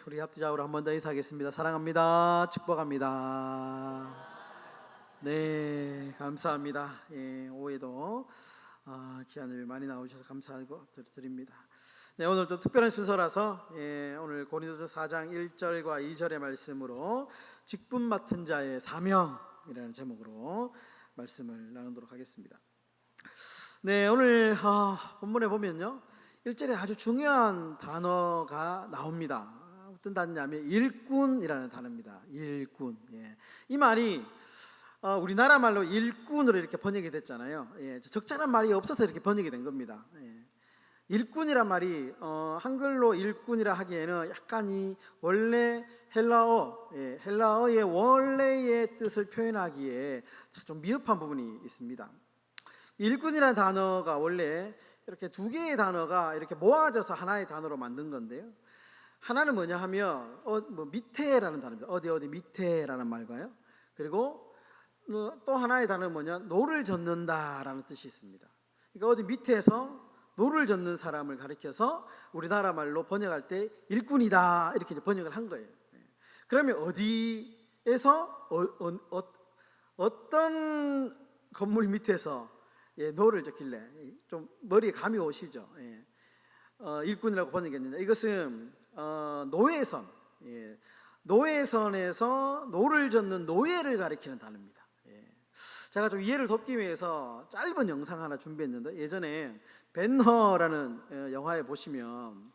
우리 합주자으로 한 번 더 인사하겠습니다. 사랑합니다. 축복합니다. 네, 감사합니다. 오후에도 귀한 일 많이 나오셔서 감사하고 드립니다. 네, 오늘 좀 특별한 순서라서 오늘 고린도서 4장 1절과 2절의 말씀으로 직분 맡은 자의 사명이라는 제목으로 말씀을 나누도록 하겠습니다. 네, 오늘 본문에 보면요, 1절에 아주 중요한 단어가 나옵니다. 어떤 단어냐면 일꾼이라는 단어입니다. 일꾼. 이 말이 우리나라 말로 일꾼으로 이렇게 번역이 됐잖아요. 적절한 말이 없어서 이렇게 번역이 된 겁니다. 일꾼이란 말이 한글로 일꾼이라 하기에는 약간 이 원래 헬라어의 원래의 뜻을 표현하기에 좀 미흡한 부분이 있습니다. 일꾼이라는 단어가 원래 이렇게 두 개의 단어가 이렇게 모아져서 하나의 단어로 만든 건데요. 하나는 뭐냐 하면 밑에라는 단어입니다. 어디 밑에라는 말과요. 그리고 또 하나의 단어는 뭐냐, 노를 젓는다라는 뜻이 있습니다. 그러니까 어디 밑에서 노를 젓는 사람을 가리켜서 우리나라 말로 번역할 때 일꾼이다 이렇게 이제 번역을 한 거예요. 그러면 어디에서 어떤 건물 밑에서 노를 젓길래 좀 머리에 감이 오시죠? 일꾼이라고 번역했느냐? 이것은 노예선, 노예선에서 노를 젓는 노예를 가리키는 단어입니다. 제가 좀 이해를 돕기 위해서 짧은 영상 하나 준비했는데, 예전에 벤허라는 영화에 보시면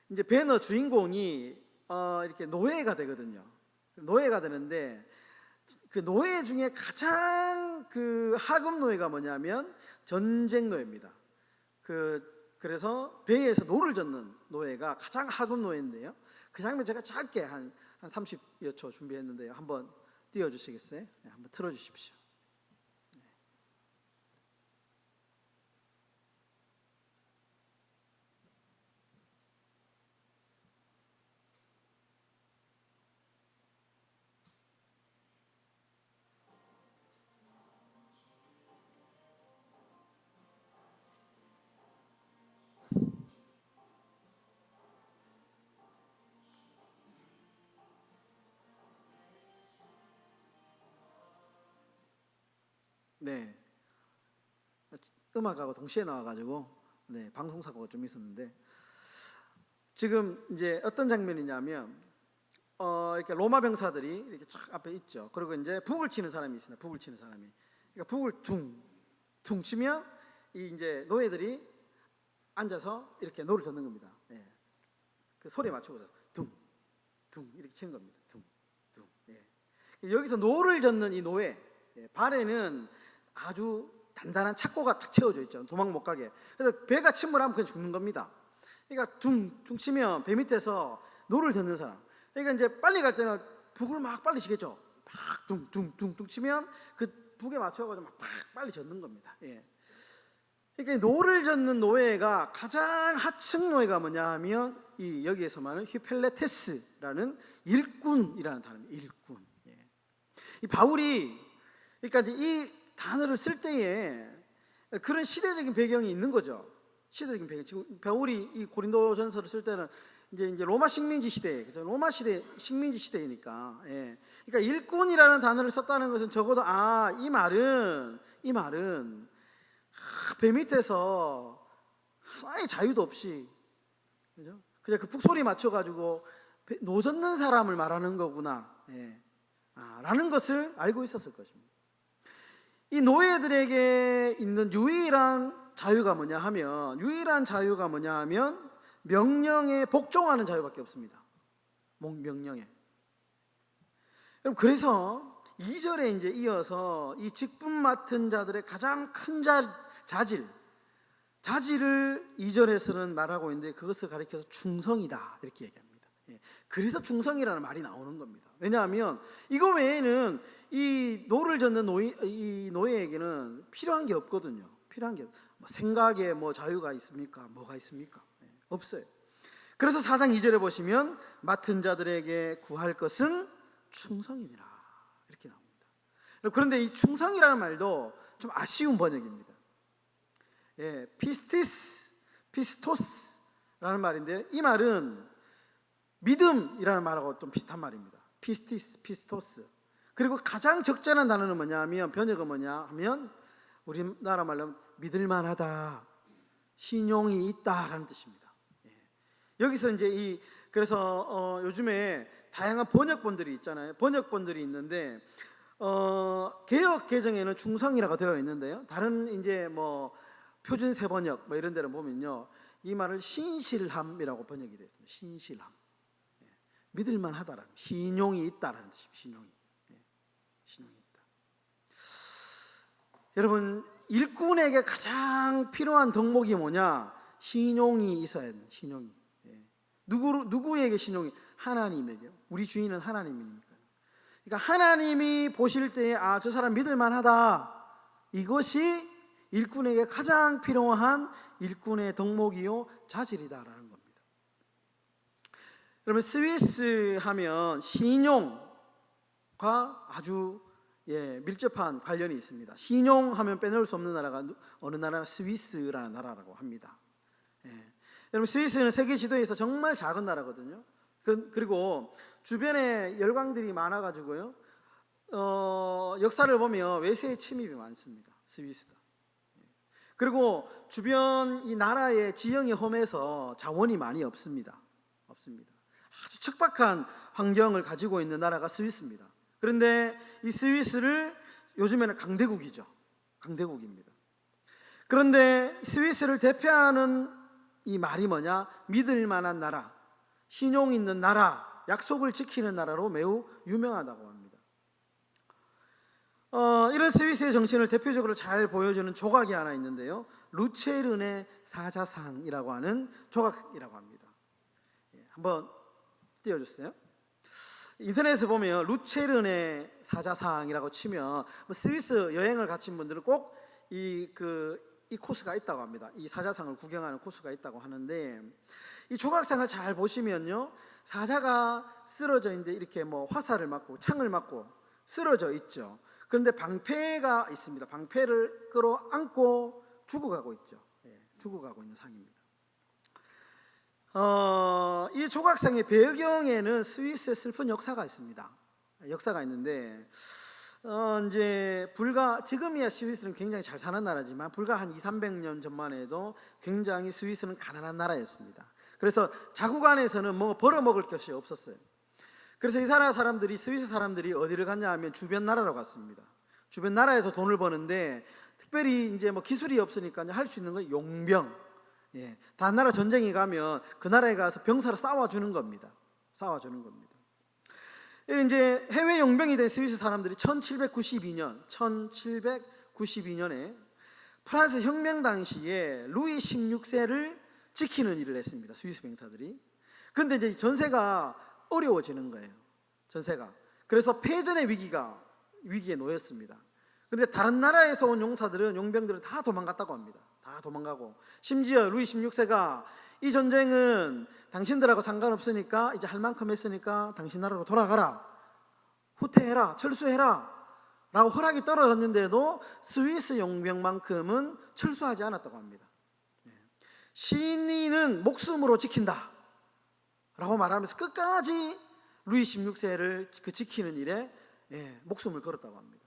이제 벤허 주인공이 이렇게 노예가 되거든요. 노예가 되는데 그 노예 중에 가장 그 하급 노예가 뭐냐면 전쟁 노예입니다. 그래서 배에서 노를 젓는 노예가 가장 하급 노예인데요. 그 장면 제가 짧게 한 30여 초 준비했는데요. 한번 띄워주시겠어요? 네, 한번 틀어주십시오. 네, 음악하고 동시에 나와가지고 방송사고가 좀 있었는데, 지금 이제 어떤 장면이냐면 이렇게 로마 병사들이 이렇게 쫙 앞에 있죠. 그리고 이제 북을 치는 사람이 있습니다. 북을 치는 사람이. 그러니까 북을 퉁 치면 이 이제 노예들이 앉아서 이렇게 노를 젓는 겁니다. 그 소리에 맞추고서 퉁 이렇게 치는 겁니다. 퉁. 여기서 노를 젓는 이 노예, 발에는 아주 단단한 착고가 탁 채워져 있죠. 도망 못 가게. 그래서 배가 침몰하면 그냥 죽는 겁니다. 그러니까 퉁 치면 배 밑에서 노를 젓는 사람. 그러니까 이제 빨리 갈 때는 북을 막 빨리 치겠죠. 막 퉁 치면 그 북에 맞춰가지고 막 빨리 젓는 겁니다. 그러니까 노를 젓는 노예가 가장 하층 노예가 뭐냐 하면 여기에서 말하는 휘펠레테스라는 일꾼이라는 단어입니다. 일꾼. 이 바울이 그러니까 이 단어를 쓸 때에 그런 시대적인 배경이 있는 거죠. 시대적인 배경. 지금 바울이 이 고린도전서를 쓸 때는 이제 로마 식민지 시대, 그죠? 로마 시대 식민지 시대이니까. 그러니까 일꾼이라는 단어를 썼다는 것은 적어도 이 말은 배 밑에서 하나의 자유도 없이, 그죠? 그냥 그 북소리 맞춰가지고 노 젓는 사람을 말하는 거구나. 라는 것을 알고 있었을 것입니다. 이 노예들에게 있는 유일한 자유가 뭐냐 하면 명령에 복종하는 자유밖에 없습니다. 명령에. 그래서 2절에 이제 이어서 이 직분 맡은 자들의 가장 큰 자질을 2절에서는 말하고 있는데, 그것을 가리켜서 충성이다 이렇게 얘기합니다. 그래서 충성이라는 말이 나오는 겁니다. 왜냐하면 이거 외에는 이 노를 젓는 이 노예에게는 필요한 게 없거든요. 필요한 게 생각에 자유가 있습니까? 뭐가 있습니까? 없어요. 그래서 4장 2절에 보시면 맡은 자들에게 구할 것은 충성이니라 이렇게 나옵니다. 그런데 이 충성이라는 말도 좀 아쉬운 번역입니다. 피스토스라는 말인데, 이 말은 믿음이라는 말하고 좀 비슷한 말입니다. 피스티스, 피스토스. 그리고 가장 적절한 단어는 뭐냐 하면, 번역은 뭐냐 하면 우리나라 말로 하면 믿을만하다, 신용이 있다라는 뜻입니다. 여기서 이제 그래서 요즘에 다양한 번역본들이 있잖아요. 번역본들이 있는데 개역 개정에는 충성이라고 되어 있는데요. 다른 이제 뭐 표준 세번역 뭐 이런 데를 보면요, 이 말을 신실함이라고 번역이 되어 있습니다. 신실함. 믿을만하다라는, 신용이 있다라는 뜻입니다. 신용이 있다. 여러분, 일꾼에게 가장 필요한 덕목이 뭐냐? 신용이 있어야 돼요. 신용이. 누구에게 신용이? 하나님에게. 우리 주인은 하나님이니까. 그러니까 하나님이 보실 때에 저 사람 믿을만하다, 이것이 일꾼에게 가장 필요한 일꾼의 덕목이요 자질이다라는 겁니다. 여러분, 스위스 하면 신용과 아주 밀접한 관련이 있습니다. 신용하면 빼놓을 수 없는 나라가 어느 나라? 스위스라는 나라라고 합니다. 여러분, 스위스는 세계 지도에서 정말 작은 나라거든요. 그리고 주변에 열강들이 많아가지고요, 역사를 보면 외세의 침입이 많습니다. 스위스도. 그리고 주변 이 나라의 지형이 험해서 자원이 많이 없습니다. 아주 척박한 환경을 가지고 있는 나라가 스위스입니다. 그런데 이 스위스를 요즘에는 강대국이죠. 강대국입니다. 그런데 스위스를 대표하는 이 말이 뭐냐? 믿을 만한 나라, 신용 있는 나라, 약속을 지키는 나라로 매우 유명하다고 합니다. 이런 스위스의 정신을 대표적으로 잘 보여주는 조각이 하나 있는데요, 루체른의 사자상이라고 하는 조각이라고 합니다. 한번 띄워주세요. 인터넷에 보면 루체른의 사자상이라고 치면 스위스 여행을 가신 분들은 꼭 이 코스가 있다고 합니다. 이 사자상을 구경하는 코스가 있다고 하는데, 이 조각상을 잘 보시면요, 사자가 쓰러져 있는데 이렇게 뭐 화살을 맞고 창을 맞고 쓰러져 있죠. 그런데 방패가 있습니다. 방패를 끌어안고 죽어가고 있죠. 죽어가고 있는 상입니다. 이 조각상의 배경에는 스위스의 슬픈 역사가 있습니다. 역사가 있는데, 이제 지금이야 스위스는 굉장히 잘 사는 나라지만 불과 한 200~300년 전만 해도 굉장히 스위스는 가난한 나라였습니다. 그래서 자국 안에서는 뭐 벌어먹을 것이 없었어요. 그래서 이 사람들이, 스위스 사람들이 어디를 갔냐 하면 주변 나라로 갔습니다. 주변 나라에서 돈을 버는데, 특별히 이제 뭐 기술이 없으니까 할 수 있는 건 용병. 다른 나라 전쟁에 가면 그 나라에 가서 병사로 싸워주는 겁니다. 이제 해외 용병이 된 스위스 사람들이 1792년에 프랑스 혁명 당시에 루이 16세를 지키는 일을 했습니다. 스위스 병사들이. 그런데 이제 전세가 어려워지는 거예요. 그래서 패전의 위기에 놓였습니다. 그런데 다른 나라에서 온 용병들은 다 도망갔다고 합니다. 다 도망가고, 심지어 루이 16세가 이 전쟁은 당신들하고 상관없으니까, 이제 할 만큼 했으니까 당신 나라로 돌아가라, 후퇴해라, 철수해라 라고 허락이 떨어졌는데도 스위스 용병만큼은 철수하지 않았다고 합니다. 시인은 목숨으로 지킨다 라고 말하면서 끝까지 루이 16세를 지키는 일에 목숨을 걸었다고 합니다.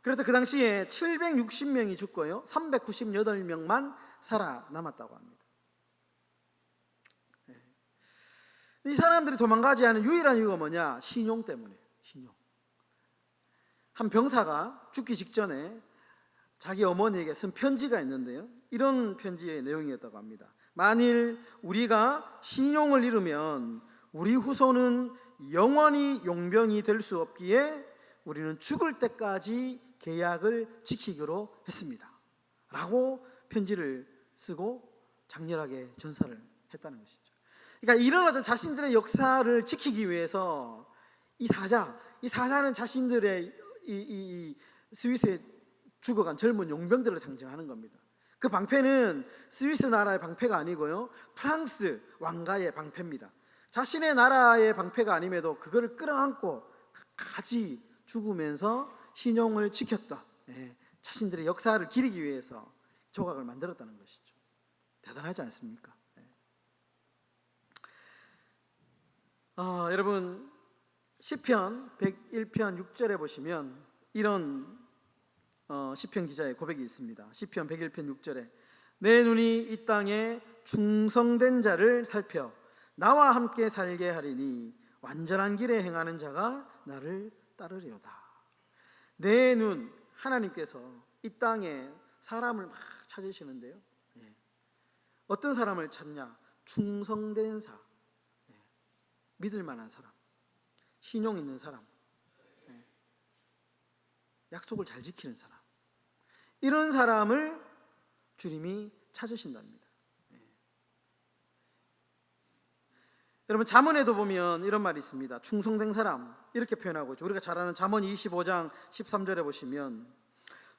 그래서 그 당시에 760명이 죽고요, 398명만 살아남았다고 합니다. 이 사람들이 도망가지 않은 유일한 이유가 뭐냐? 신용 때문에. 한 병사가 죽기 직전에 자기 어머니에게 쓴 편지가 있는데요, 이런 편지의 내용이었다고 합니다. 만일 우리가 신용을 잃으면 우리 후손은 영원히 용병이 될 수 없기에 우리는 죽을 때까지 계약을 지키기로 했습니다 라고 편지를 쓰고 장렬하게 전사를 했다는 것이죠. 그러니까 이런 어떤 자신들의 역사를 지키기 위해서 이 사자는 자신들의 이 스위스에 죽어간 젊은 용병들을 상징하는 겁니다. 그 방패는 스위스 나라의 방패가 아니고요, 프랑스 왕가의 방패입니다. 자신의 나라의 방패가 아님에도 그거를 끌어안고 끝까지 죽으면서 신용을 지켰다. 자신들의 역사를 기리기 위해서 조각을 만들었다는 것이죠. 대단하지 않습니까? 여러분 시편 101편 6절에 보시면 이런 시편 기자의 고백이 있습니다. 시편 101편 6절에 내 눈이 이 땅에 충성된 자를 살펴 나와 함께 살게 하리니 완전한 길에 행하는 자가 나를 따르리로다. 내 눈, 하나님께서 이 땅에 사람을 막 찾으시는데요, 어떤 사람을 찾냐? 충성된 사, 믿을 만한 사람, 신용 있는 사람, 약속을 잘 지키는 사람, 이런 사람을 주님이 찾으신답니다. 여러분 잠언에도 보면 이런 말이 있습니다. 충성된 사람 이렇게 표현하고 있죠. 우리가 잘 아는 잠언 25장 13절에 보시면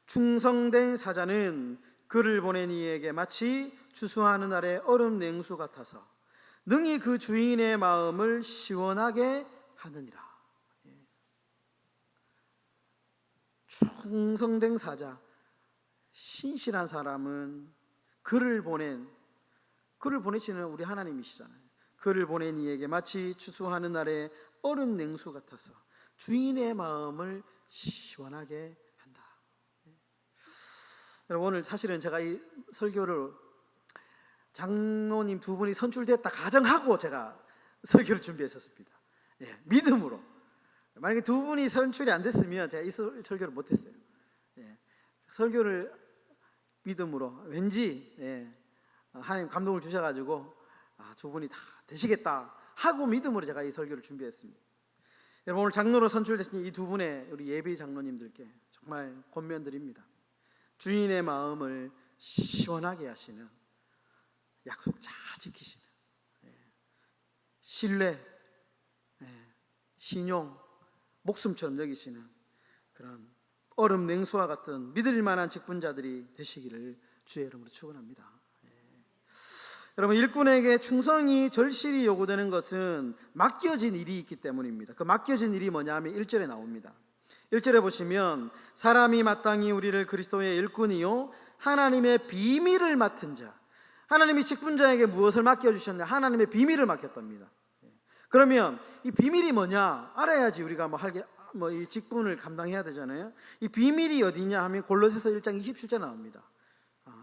충성된 사자는 그를 보낸 이에게 마치 추수하는 날의 얼음 냉수 같아서 능히 그 주인의 마음을 시원하게 하느니라. 충성된 사자, 신실한 사람은 그를 보내시는 우리 하나님이시잖아요. 그를 보낸 이에게 마치 추수하는 날에 얼음 냉수 같아서 주인의 마음을 시원하게 한다. 여러분 오늘 사실은 제가 이 설교를 장로님 두 분이 선출됐다 가정하고 제가 설교를 준비했었습니다. 믿음으로. 만약에 두 분이 선출이 안 됐으면 제가 이 설교를 못했어요. 설교를 믿음으로 왠지 하나님 감동을 주셔가지고 두 분이 다 되시겠다 하고 믿음으로 제가 이 설교를 준비했습니다. 여러분 오늘 장로로 선출되신 이 두 분의 우리 예비 장로님들께 정말 권면드립니다. 주인의 마음을 시원하게 하시는, 약속 잘 지키시는, 신뢰, 신용, 목숨처럼 여기시는 그런 얼음 냉수와 같은 믿을 만한 직분자들이 되시기를 주의 이름으로 축원합니다. 여러분 일꾼에게 충성이 절실히 요구되는 것은 맡겨진 일이 있기 때문입니다. 그 맡겨진 일이 뭐냐 하면 1절에 나옵니다. 1절에 보시면 사람이 마땅히 우리를 그리스도의 일꾼이요 하나님의 비밀을 맡은 자, 하나님이 직분자에게 무엇을 맡겨주셨냐? 하나님의 비밀을 맡겼답니다. 그러면 이 비밀이 뭐냐 알아야지 우리가 이 직분을 감당해야 되잖아요. 이 비밀이 어디냐 하면 골로새서 1장 27절 나옵니다.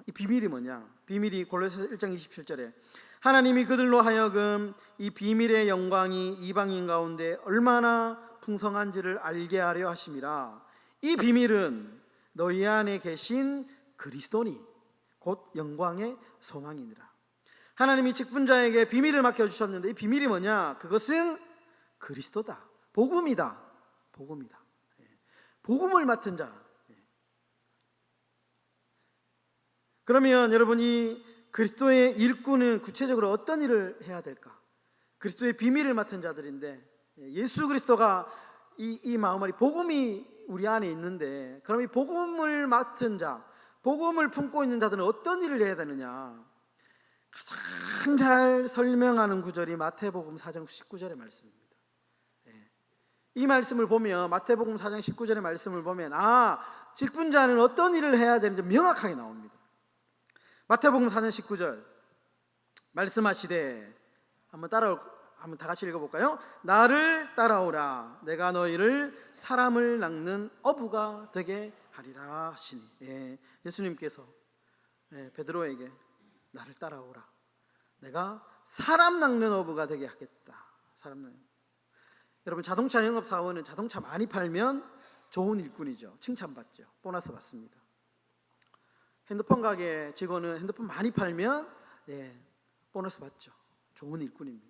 이 비밀이 뭐냐? 비밀이 골로새서 1장 27절에 하나님이 그들로 하여금 이 비밀의 영광이 이방인 가운데 얼마나 풍성한지를 알게 하려 하심이라. 이 비밀은 너희 안에 계신 그리스도니 곧 영광의 소망이니라. 하나님이 직분자에게 비밀을 맡겨주셨는데 이 비밀이 뭐냐? 그것은 그리스도다. 복음이다. 복음이다. 복음을 맡은 자. 그러면 여러분 이 그리스도의 일꾼은 구체적으로 어떤 일을 해야 될까? 그리스도의 비밀을 맡은 자들인데 예수 그리스도가 이 마음이 복음이 우리 안에 있는데 그럼 이 복음을 맡은 자, 복음을 품고 있는 자들은 어떤 일을 해야 되느냐? 가장 잘 설명하는 구절이 마태복음 4장 19절의 말씀입니다. 이 말씀을 보면 마태복음 4장 19절의 말씀을 보면 직분자는 어떤 일을 해야 되는지 명확하게 나옵니다. 마태복음 4장 19절 말씀하시되 한번 다 같이 읽어볼까요? 나를 따라오라 내가 너희를 사람을 낚는 어부가 되게 하리라 하시니. 예수님께서 베드로에게 나를 따라오라 내가 사람 낚는 어부가 되게 하겠다. 사람 낚는. 여러분 자동차 영업사원은 자동차 많이 팔면 좋은 일꾼이죠. 칭찬받죠. 보너스 받습니다. 핸드폰 가게 직원은 핸드폰 많이 팔면 보너스 받죠. 좋은 일꾼입니다.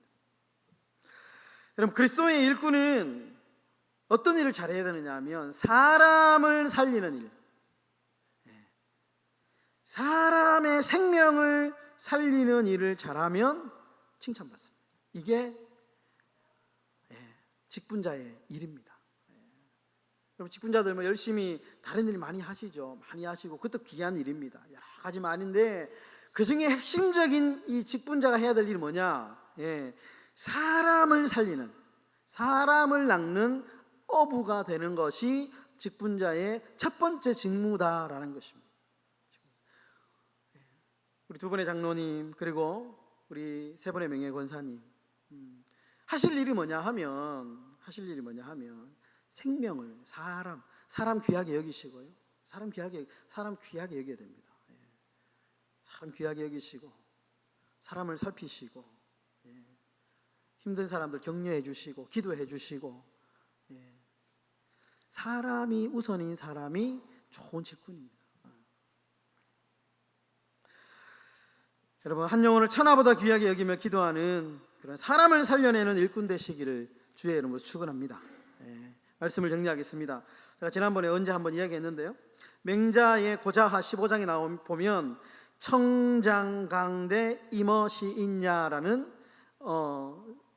여러분 그리스도의 일꾼은 어떤 일을 잘해야 되느냐 하면 사람을 살리는 일, 사람의 생명을 살리는 일을 잘하면 칭찬받습니다. 이게 직분자의 일입니다. 여러분 직분자들 열심히 다른 일 많이 하시죠. 많이 하시고 그것도 귀한 일입니다. 여러 가지 많은데 그 중에 핵심적인 이 직분자가 해야 될 일이 뭐냐? 사람을 살리는, 사람을 낚는 어부가 되는 것이 직분자의 첫 번째 직무다라는 것입니다. 우리 두 분의 장로님 그리고 우리 세 분의 명예 권사님 하실 일이 뭐냐 하면 생명을 사람 귀하게 여기시고요. 사람 귀하게 여겨야 됩니다. 사람 귀하게 여기시고 사람을 살피시고 힘든 사람들 격려해 주시고 기도해 주시고 사람이 우선인 사람이 좋은 직분입니다. 여러분, 한 영혼을 천하보다 귀하게 여기며 기도하는 그런 사람을 살려내는 일꾼 되시기를 주의 이름으로 축원합니다. 말씀을 정리하겠습니다. 제가 지난번에 언제 한번 이야기했는데요, 맹자의 고자하 15장에 보면 청장강대 임엇이 있냐라는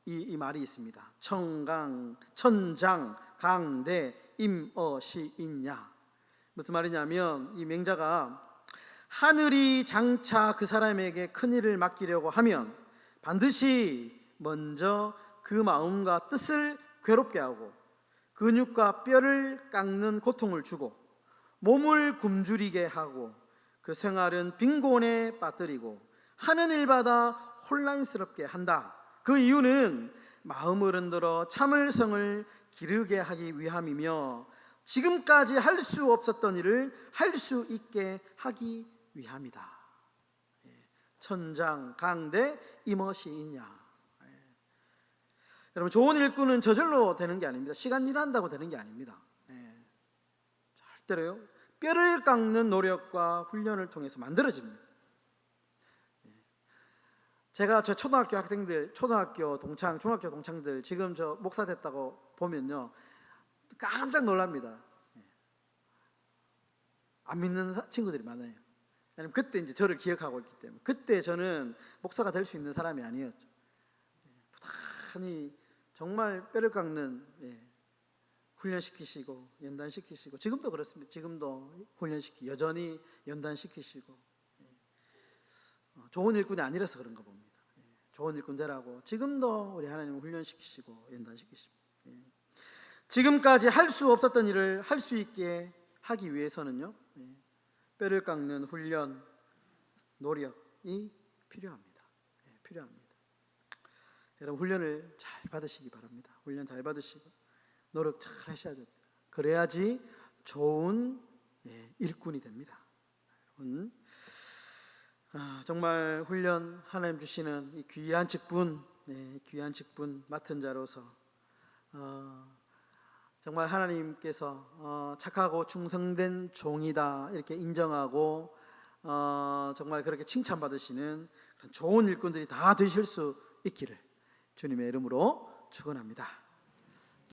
이 말이 있습니다. 천장 강대 임엇이 있냐. 무슨 말이냐면, 이 맹자가 하늘이 장차 그 사람에게 큰 일을 맡기려고 하면 반드시 먼저 그 마음과 뜻을 괴롭게 하고 근육과 뼈를 깎는 고통을 주고 몸을 굶주리게 하고 그 생활은 빈곤에 빠뜨리고 하는 일마다 혼란스럽게 한다. 그 이유는 마음을 흔들어 참을성을 기르게 하기 위함이며 지금까지 할 수 없었던 일을 할 수 있게 하기 위함이다. 천장 강대 임엇이 있냐. 여러분, 좋은 일꾼은 저절로 되는 게 아닙니다. 시간 일한다고 되는 게 아닙니다. 절대로요. 뼈를 깎는 노력과 훈련을 통해서 만들어집니다. 제가 저 초등학교 학생들, 초등학교 동창, 중학교 동창들 지금 저 목사 됐다고 보면요, 깜짝 놀랍니다. 안 믿는 친구들이 많아요. 왜냐면 그때 이제 저를 기억하고 있기 때문에. 그때 저는 목사가 될 수 있는 사람이 아니었죠. 부단히 정말 뼈를 깎는 훈련시키시고 연단시키시고, 지금도 그렇습니다. 지금도 여전히 연단시키시고, 좋은 일꾼이 아니라서 그런가 봅니다. 좋은 일꾼 되라고 지금도 우리 하나님은 훈련시키시고 연단시키십니다. 지금까지 할 수 없었던 일을 할 수 있게 하기 위해서는요, 뼈를 깎는 훈련, 노력이 필요합니다. 여러분, 훈련을 잘 받으시기 바랍니다. 훈련 잘 받으시고 노력 잘 하셔야 됩니다. 그래야지 좋은 일꾼이 됩니다. 여러분, 정말 훈련, 하나님 주시는 이 귀한 직분 맡은 자로서 정말 하나님께서 착하고 충성된 종이다 이렇게 인정하고 정말 그렇게 칭찬받으시는 그런 좋은 일꾼들이 다 되실 수 있기를 주님의 이름으로 축원합니다.